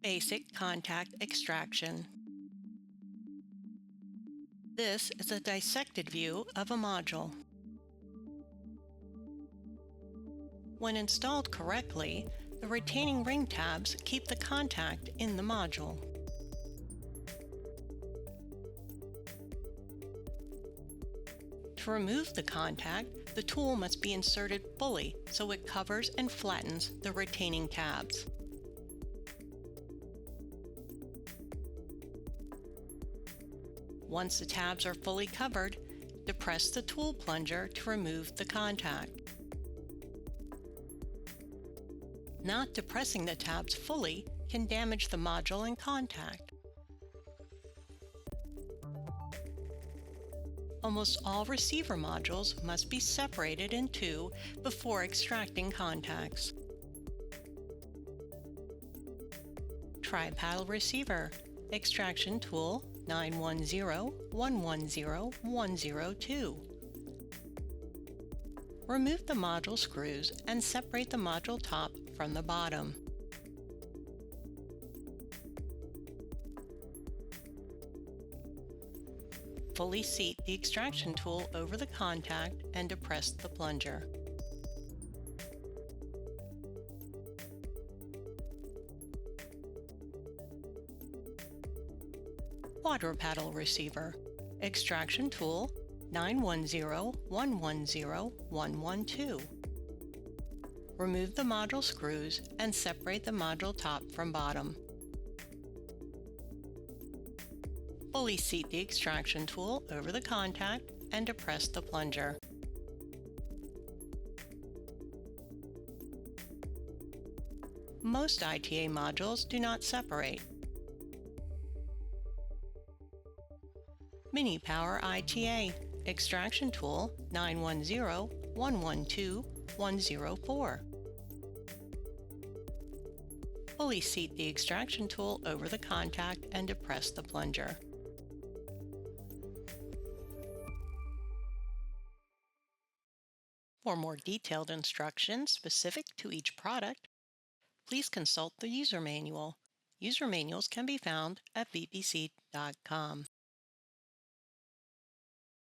Basic contact extraction. This is a dissected view of a module. When installed correctly, the retaining ring tabs keep the contact in the module. To remove the contact, the tool must be inserted fully so it covers and flattens the retaining tabs. Once the tabs are fully covered, depress the tool plunger to remove the contact. Not depressing the tabs fully can damage the module and contact. Almost all receiver modules must be separated in two before extracting contacts. Tri-paddle receiver, extraction tool 910-110-102. Remove the module screws and separate the module top from the bottom. Fully seat the extraction tool over the contact and depress the plunger. Quadrupaddle receiver, extraction tool 910-110-112. Remove the module screws and separate the module top from bottom. Fully seat the extraction tool over the contact and depress the plunger. Most ITA modules do not separate. Mini Power ITA, extraction tool 910-112-104. Fully seat the extraction tool over the contact and depress the plunger. For more detailed instructions specific to each product, please consult the user manual. User manuals can be found at vpc.com.